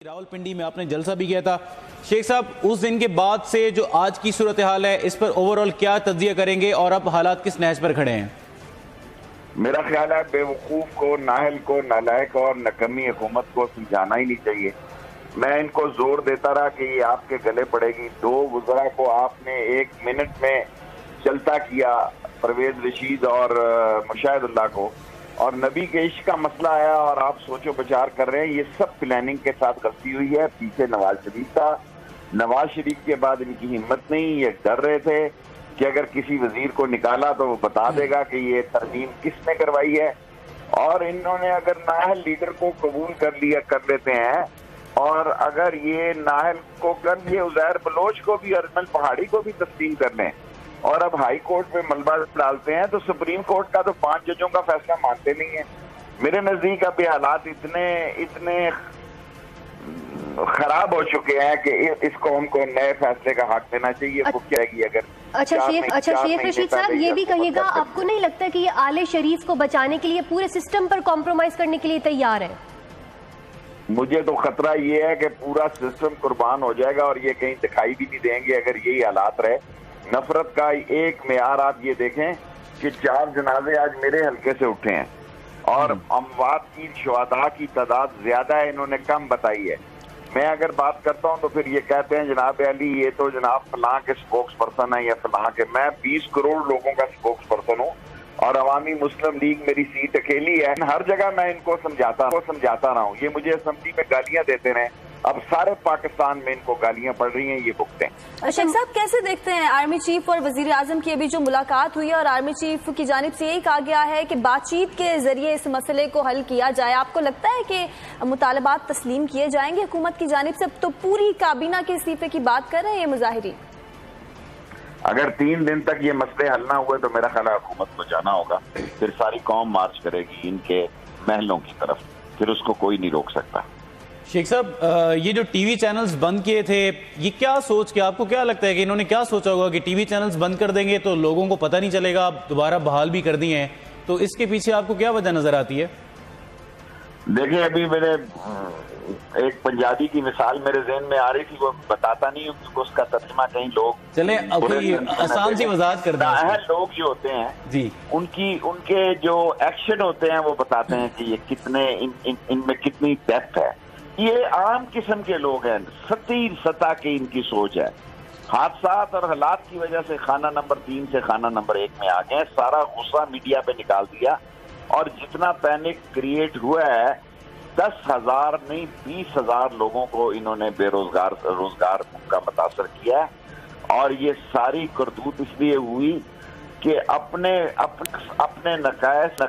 راولپنڈی میں آپ نے جلسہ بھی کیا تھا شیخ صاحب، اس دن کے بعد سے جو آج کی صورتحال ہے اس پر اوورآل کیا تجزیہ کریں گے اور اب حالات کس نہج پر کھڑے ہیں؟ میرا خیال ہے بے وقوف کو، نااہل کو، نالائق اور نکمی حکومت کو سمجھانا ہی نہیں چاہیے۔ میں ان کو زور دیتا رہا کہ یہ آپ کے گلے پڑے گی۔ دو وزراء کو آپ نے 1 منٹ میں چلتا کیا، پرویز رشید اور مشاہد اللہ کو، اور نبی کے عشق کا مسئلہ آیا اور آپ سوچ و بچار کر رہے ہیں۔ یہ سب پلاننگ کے ساتھ غلطی ہوئی ہے۔ پیچھے نواز شریف تھا، نواز شریف کے بعد ان کی ہمت نہیں، یہ ڈر رہے تھے کہ اگر کسی وزیر کو نکالا تو وہ بتا دے گا کہ یہ ترمیم کس نے کروائی ہے، اور انہوں نے اگر نااہل لیڈر کو قبول کر لیتے ہیں، اور اگر یہ نااہل کو کر لیے عزیر بلوچ کو بھی، ارمل پہاڑی کو بھی تسلیم کر لیں، اور اب ہائی کورٹ میں ملبہ ڈالتے ہیں، تو سپریم کورٹ کا تو 5 ججوں کا فیصلہ مانتے نہیں ہیں۔ میرے نزدیک اب یہ حالات اتنے خراب ہو چکے ہیں کہ اس قوم کو نئے فیصلے کا حق دینا چاہیے۔ وہ کیا گی اگر اچھا شیخ رشید صاحب، یہ بھی کہیے گا، آپ کو نہیں لگتا کہ یہ آل شریف کو بچانے کے لیے پورے سسٹم پر کمپرومائز کرنے کے لیے تیار ہے؟ مجھے تو خطرہ یہ ہے کہ پورا سسٹم قربان ہو جائے گا اور یہ کہیں دکھائی بھی نہیں دیں گے اگر یہی حالات رہے۔ نفرت کا ایک معیار آپ یہ دیکھیں کہ 4 جنازے آج میرے حلقے سے اٹھے ہیں، اور اموات کی، شہداء کی تعداد زیادہ ہے، انہوں نے کم بتائی ہے۔ میں اگر بات کرتا ہوں تو پھر یہ کہتے ہیں جناب علی یہ تو جناب فلاں کے سپوکس پرسن ہے یا فلاں کے۔ میں 20 کروڑ لوگوں کا سپوکس پرسن ہوں، اور عوامی مسلم لیگ میری سیٹ اکیلی ہے۔ ہر جگہ میں ان کو سمجھاتا رہا ہوں۔ یہ مجھے اسمبلی میں گالیاں دیتے رہے، اب سارے پاکستان میں ان کو گالیاں پڑ رہی ہیں، یہ بھگتیں۔ شیخ صاحب، کیسے دیکھتے ہیں آرمی چیف اور وزیر اعظم کی ابھی جو ملاقات ہوئی ہے، اور آرمی چیف کی جانب سے یہی کہا گیا ہے کہ بات چیت کے ذریعے اس مسئلے کو حل کیا جائے؟ آپ کو لگتا ہے کہ مطالبات تسلیم کیے جائیں گے حکومت کی جانب سے؟ اب تو پوری کابینہ کے استعفے کی بات کر رہے ہیں یہ مظاہرین۔ اگر 3 دن تک یہ مسئلے حل نہ ہوئے تو میرا خیال ہے حکومت کو جانا ہوگا، پھر ساری قوم مارچ کرے گی ان کے محلوں کی طرف، پھر اس کو کوئی نہیں روک سکتا۔ شیخ صاحب، یہ جو ٹی وی چینلز بند کیے تھے، یہ کیا سوچ کے، آپ کو کیا لگتا ہے کہ انہوں نے کیا سوچا ہوگا کہ ٹی وی چینلز بند کر دیں گے تو لوگوں کو پتہ نہیں چلے گا، آپ دوبارہ بحال بھی کر دیے ہیں، تو اس کے پیچھے آپ کو کیا وجہ نظر آتی ہے؟ دیکھیں، ابھی میرے ایک پنجابی کی مثال میرے ذہن میں آ رہی تھی، وہ بتاتا نہیں ہوں کیونکہ اس کا ترجمہ کہیں لوگ چلیں آسان سی وضاحت کر دیں۔ نااہل لوگ جو ہوتے ہیں جی، ان کے جو ایکشن ہوتے ہیں وہ بتاتے ہیں کہ یہ کتنے ان میں کتنی ڈیپتھ ہے۔ یہ عام قسم کے لوگ ہیں، سطح کی ان کی سوچ ہے۔ حادثات اور حالات کی وجہ سے خانہ نمبر 3 سے خانہ نمبر 1 میں آ گئے ہیں، سارا غصہ میڈیا پہ نکال دیا، اور جتنا پینک کریٹ ہوا ہے 10,000 نہیں 20,000 لوگوں کو انہوں نے روزگار کا متاثر کیا ہے۔ اور یہ ساری کرتوت اس لیے ہوئی کہ اپنے نقائص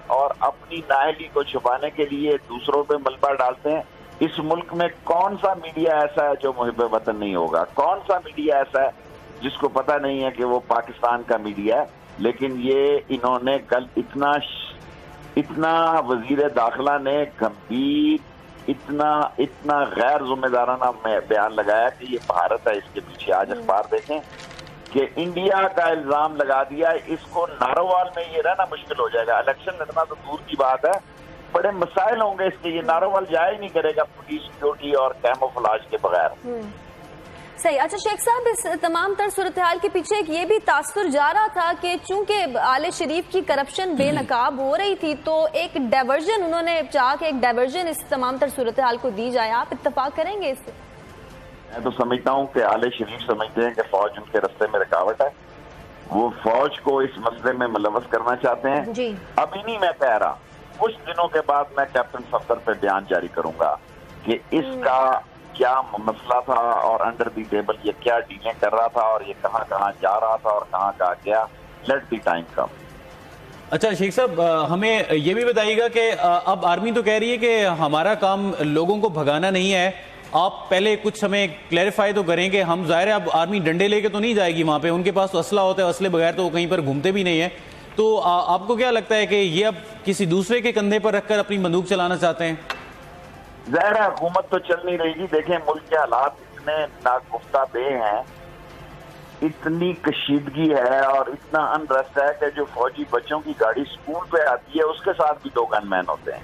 اور اپنی نااہلی کو چھپانے کے لیے دوسروں پہ ملبہ ڈالتے ہیں۔ اس ملک میں کون سا میڈیا ایسا ہے جو محب وطن نہیں ہوگا؟ کون سا میڈیا ایسا ہے جس کو پتہ نہیں ہے کہ وہ پاکستان کا میڈیا ہے؟ لیکن یہ انہوں نے کل اتنا وزیر داخلہ نے گمبھیر، اتنا غیر ذمہ دارانہ بیان لگایا کہ یہ بھارت ہے اس کے پیچھے۔ آج اخبار دیکھیں کہ انڈیا کا الزام لگا دیا، اس کو نارووال میں یہ رہنا مشکل ہو جائے گا۔ الیکشن لڑنا تو دور کی بات ہے، بڑے مسائل ہوں گے اس کے، یہ نارووال جایا ہی نہیں کرے گا پولیس سیکورٹی اور کیموفلاج کے بغیر۔ صحیح۔ اچھا شیخ صاحب، اس تمام تر صورتحال کے پیچھے ایک یہ بھی تاثر جا رہا تھا کہ چونکہ آل شریف کی کرپشن بے نقاب ہو رہی تھی، تو ایک ڈائیورژن انہوں نے چاہا کہ ایک ڈائیورژن اس تمام تر صورتحال کو دی جائے۔ آپ اتفاق کریں گے اس سے؟ میں تو سمجھتا ہوں کہ آل شریف سمجھتے ہیں کہ فوج ان کے رستے میں رکاوٹ ہے، وہ فوج کو اس مسئلے میں ملوث کرنا چاہتے ہیں۔ جی، ابھی نہیں میں کہہ رہا، کچھ دنوں کے بعد میں کیپٹن صفدر پہ بیان جاری کروں گا کہ اس کا کیا مسئلہ تھا اور انڈر دی ٹیبل یہ کیا ڈیلیں کر رہا تھا اور یہ کہاں جا رہا تھا اور کہاں گیا۔ لیٹ دی ٹائم کم۔ اچھا شیخ صاحب، ہمیں یہ بھی بتائیے گا کہ اب آرمی تو کہہ رہی ہے کہ ہمارا کام لوگوں کو بھگانا نہیں ہے، آپ پہلے کچھ ہمیں کلیریفائی تو کریں کہ ہم ظاہر ہے اب آرمی ڈنڈے لے کے تو نہیں جائے گی وہاں پہ، ان کے پاس تو اسلحہ ہوتا ہے، اسلحے بغیر تو وہ کہیں پر گھومتے بھی نہیں ہیں، تو آپ کو کیا لگتا ہے کہ یہ اب کسی دوسرے کے کندھے پر رکھ کر اپنی بندوق چلانا چاہتے ہیں؟ ظاہر ہے حکومت تو چل نہیں رہی گی۔ دیکھیں ملک کے حالات اتنے ناگفتہ بے ہیں، اتنی کشیدگی ہے اور اتنا انریسٹ ہے کہ جو فوجی بچوں کی گاڑی سکول پہ آتی ہے اس کے ساتھ بھی 2 گن مین ہوتے ہیں۔